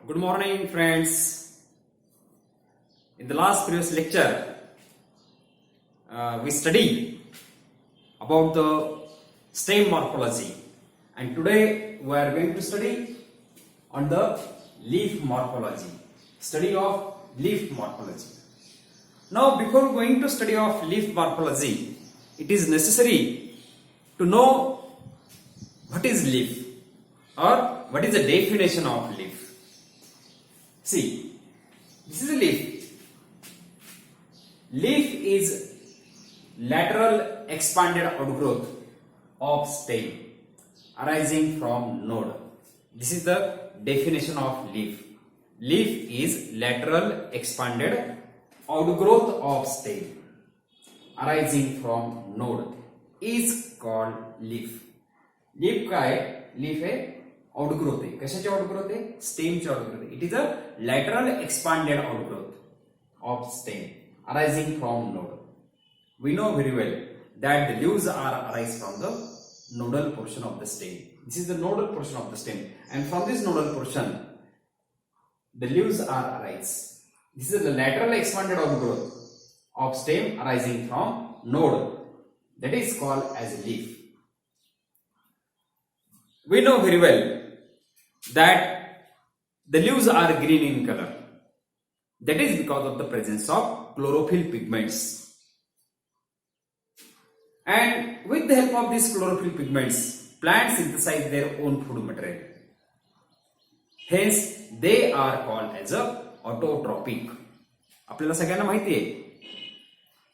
Good morning, friends. In the last previous lecture, we studied about the stem morphology, and today we are going to study on the leaf morphology. Study of leaf morphology. Now, before going to study of leaf morphology, it is necessary to know what is leaf or what is the definition of leaf. See, this is a leaf. Leaf is lateral expanded outgrowth of stem arising from node. This is the definition of leaf. Leaf is lateral expanded outgrowth of stem arising from node is called leaf. Leaf काय leaf है outgrowth है कशाची outgrowth आहे स्टेमची outgrowth आहे it is a lateral expanded outgrowth of stem arising from node we know very well that the leaves are arise from the nodal portion of the stem. This is the nodal portion of the stem, and from this nodal portion the leaves are arise. This is the lateral expanded outgrowth of stem arising from node, that is called as a leaf. We know very well that the leaves are green in color. That is because of the presence of chlorophyll pigments. And with the help of these chlorophyll pigments, plants synthesize their own food material. Hence, they are called as a autotrophic. आपल्याला सगळ्यांना माहिती आहे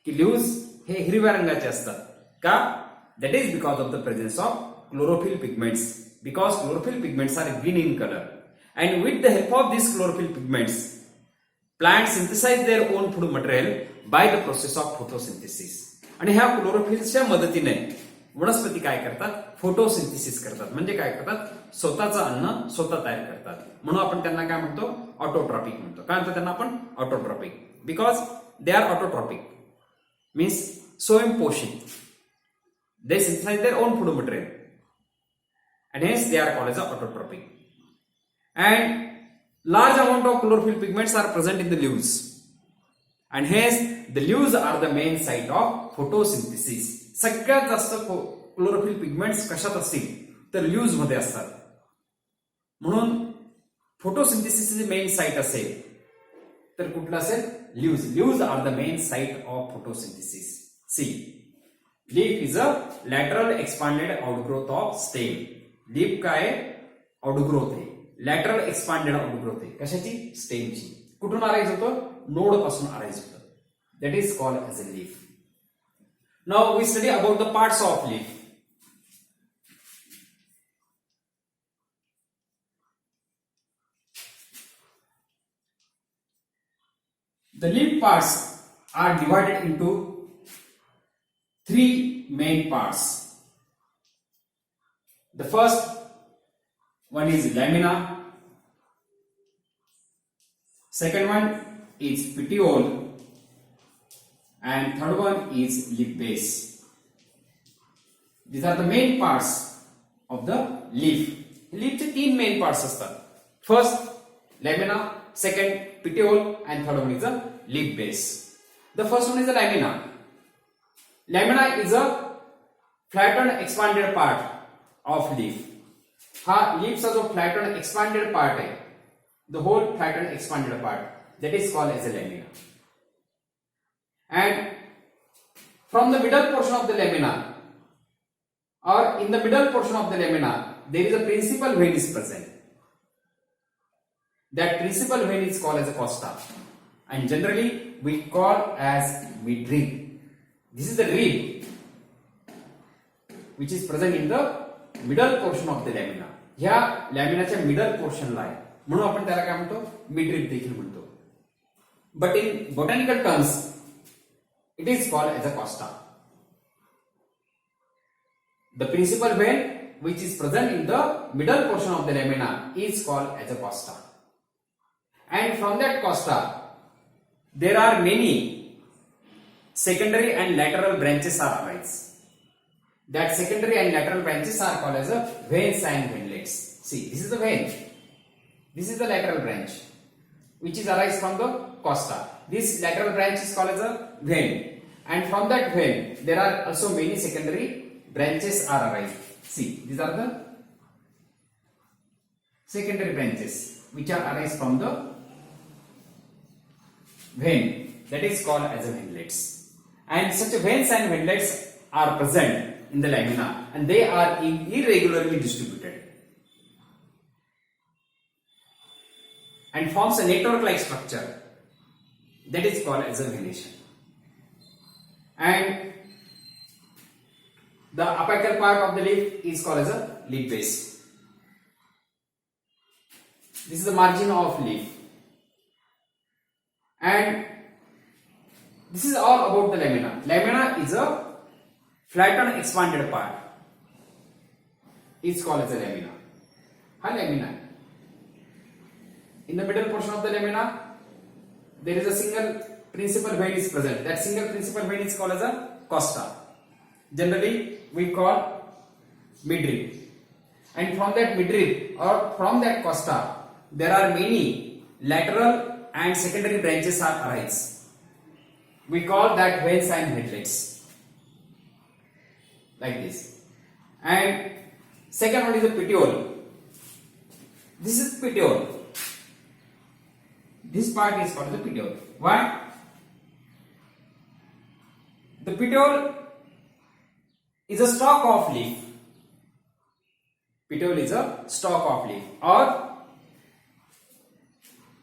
की leaves हे हिरव्या रंगाचे असतात का? That is because of the presence of chlorophyll pigments. Because chlorophyll pigments are green in color, and with the help of these chlorophyll pigments, plants synthesize their own food material by the process of photosynthesis. आणि ह्या क्लोरोफिलच्या मदतीने वनस्पती काय करतात photosynthesis करतात म्हणजे काय करतात स्वतःचं अन्न स्वतः तयार करतात म्हणून आपण त्यांना काय म्हणतो ऑटोट्रॉपिक म्हणतो काय म्हणतो त्यांना आपण autotrophic because they are autotrophic means स्वयंपोषित they synthesize their own food material and hence they are called as autotrophic. And large amount of chlorophyll pigments are present in the leaves, and hence the leaves are the main site of photosynthesis. सगळ्यात जास्त chlorophyll pigments कशात असतील तर leaves मध्ये असतात म्हणून फोटोसिंथेसिसचे main site असेल तर कुठलं असेल leaves are the main site of photosynthesis. See leaf is a lateral expanded outgrowth of stem. Leaf काय आउटग्रोथ आहे लॅटरल एक्सपांडेड आउटग्रोथ आहे कशाची स्टेमची कुठून अराइज होतो नोड पासून अराइज होतो that is called as a leaf. Now we study about the parts of leaf. The leaf parts are divided into three main parts. The first one is lamina, second one is petiole, and third one is leaf base. These are the main parts of the leaf. Leaf चे तीन main parts असतात. First lamina, second petiole, and third one is the leaf base. The first one is the lamina. Lamina is a flattened expanded part of leaf. हा लीफचा जो flatten expanded part आहे the whole flatten expanded part that is called as a lamina. And from the middle portion of the lamina or in the middle portion of the lamina there is a principal vein is present. That principal vein is called as a costa, and generally we call as midrib. This is the rib which is present in the middle portion of the lamina. ह्या लॅमिनाच्या middle पोर्शनला आहे म्हणून आपण त्याला काय म्हणतो midrib देखील म्हणतो. But in botanical terms it is called as a costa. The principal vein which is present in the middle portion of the lamina is called as a costa. And from that costa there are many secondary and lateral branches are arise. That secondary and lateral branches are called as a veins and veinlets. See, this is the vein. This is the lateral branch which is arise from the costa. This lateral branch is called as a vein, and from that vein there are also many secondary branches are arise. See, these are the secondary branches which are arise from the vein, that is called as a veinlets. And such veins and veinlets are present in the lamina, and they are irregularly distributed and forms a network-like structure that is called as a venation. And the apical part of the leaf is called as a leaf base. This is the margin of leaf, and this is all about the lamina. Lamina is a flattened expanded part. It's called as a lamina. Lamina. In the middle portion of the lamina, there is a single principal vein is present. That single principal vein is called as a costa. Generally, we call midrib. And from that midrib or from that costa, there are many lateral and secondary branches are arise. We call that veins and veinlets, like this. And second one is the petiole. This is petiole. This part is called the petiole. Why? The petiole is a stalk of leaf. Petiole is a stalk of leaf, or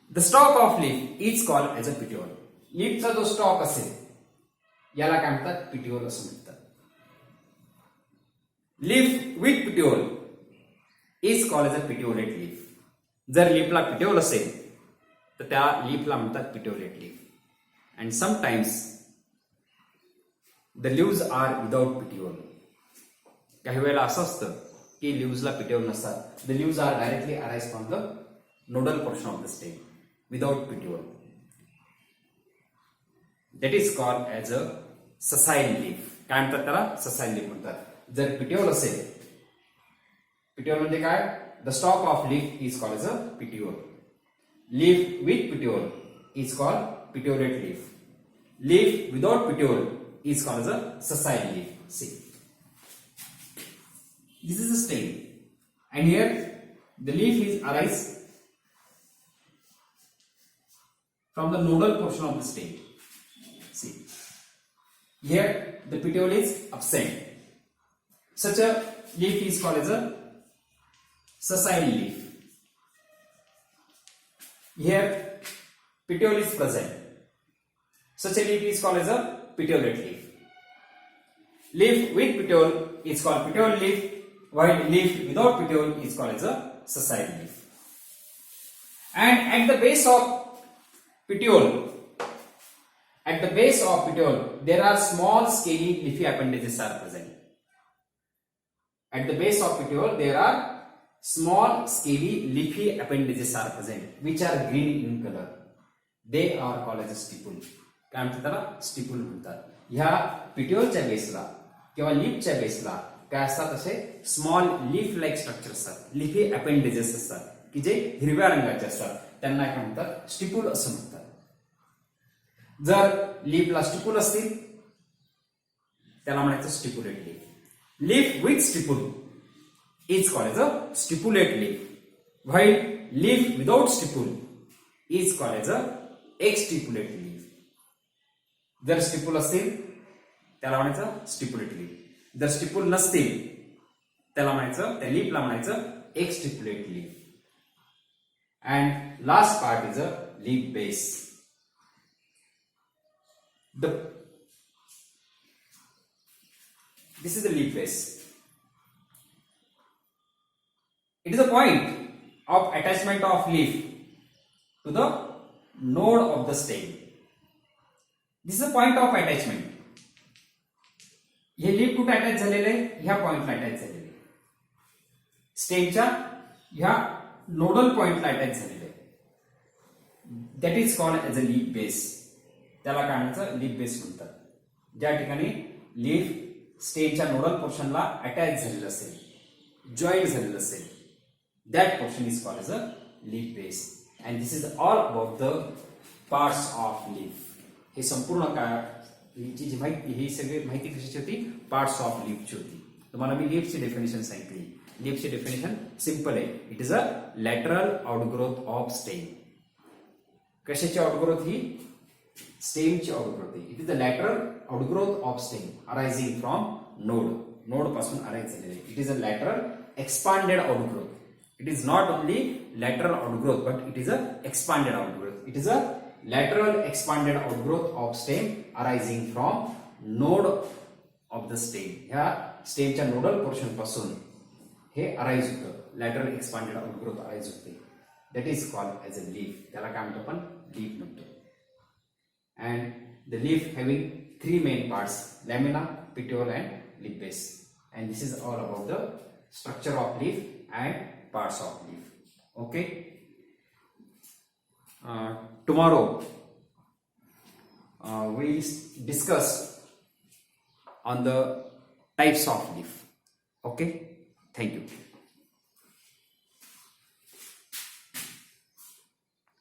the stalk of leaf is called as a petiole. लीफचा जो stalk असेल याला काय म्हणतात, petiole असं म्हणतात. Leaf with petiole is called as a petiolate leaf. जर लीफला पिटिओल असेल तर त्या लीफला म्हणतात petiolate leaf. And sometimes the leaves are without petiole. काही वेळेला असं असतं की लीव्सला पिटिओल नसतात. The leaves are directly arise from the nodal portion of the stem without petiole. That is called as a sessile leaf. काय म्हणतात त्याला, sessile leaf म्हणतात. जर पिटिओल असेल, पिटिओल म्हणजे काय, the stalk of leaf is called as a petiole. Leaf with petiole is called petiolate leaf. Leaf without petiole is called as a sessile leaf. See, this is a stem, and here the leaf is arise from the nodal portion of the stem. See, here the petiole is absent. Such a leaf is called as a sessile leaf. Here petiole is present. Such a leaf is called as a petiolate leaf. Leaf with petiole is called petiole leaf, while leaf without petiole is called as a sessile leaf. And at the base of petiole, there are small scaly leafy appendages are present. At the base of petiole, there are small scaly leafy appendages are present, which are green in color. They are called as a stipule. काय म्हणतात त्याला, stipule म्हणतात. ह्या पिटिओलच्या बेसला किंवा लीफच्या बेसला काय असतात, असे small leaf like structure असतात, लिफी अपेंडेजेस असतात की जे हिरव्या रंगाचे असतात. त्यांना काय म्हणतात, स्टिपुल असं म्हणतात. जर लीफला स्टिपुल असतील त्याला म्हणायचं stipulate leaf. Leaf with stipule is called as a stipulate leaf, while leaf without stipule is called as a exstipulate leaf. जर स्टिपुल असतील त्याला म्हणायचं स्टिपुलेट लीफ. जर स्टिपुल नसतील त्याला म्हणायचं, त्या लीफला म्हणायचं exstipulate leaf. And last part is a leaf base. This is the leaf base. It is a point of attachment of leaf to the node of the stem. This is a point of attachment. हे leaf कुठे attach झालेले आहे, ह्या पॉइंटला attach झालेले आहे. स्टेमच्या ह्या nodal पॉइंटला अटॅच झालेले आहे. That is called as a leaf base. त्याला काय म्हणायचं, लीफ बेस म्हणतात. ज्या ठिकाणी लीफ स्टेमच्या नोडल पोर्शनला अटॅच झालेलं असेल, जॉईंट झालेलं असेल, that portion is called as a leaf base. And this is all about the parts of leaf. हे संपूर्ण हिची जी माहिती ही सगळी माहिती कशाची होती? पार्ट्स ऑफ लीफची होती. तुम्हाला मी लीफची डेफिनेशन सांगितली. लीफची डेफिनेशन सिंपल आहे. It is a lateral outgrowth of stem. कशाची आउटग्रोथ? ही स्टेमची आउटग्रोथ आहे. It is the lateral outgrowth of stem arising from node पासून अराइज झालेले. It is a lateral expanded outgrowth. It is not only lateral outgrowth, but it is a expanded outgrowth. It is a lateral expanded outgrowth of stem arising from node of the stem. ह्या स्टेमच्या nodal portion पासून हे arise होतं. Lateral expanded outgrowth arise होते. That is called as a leaf. त्याला काय म्हणतो आपण? Leaf म्हणतो. And the leaf having 3 main parts, lamina, petiole and leaf base. And this is all about the structure of leaf and parts of leaf. Okay. Tomorrow we'll discuss on the types of leaf. Okay. Thank you.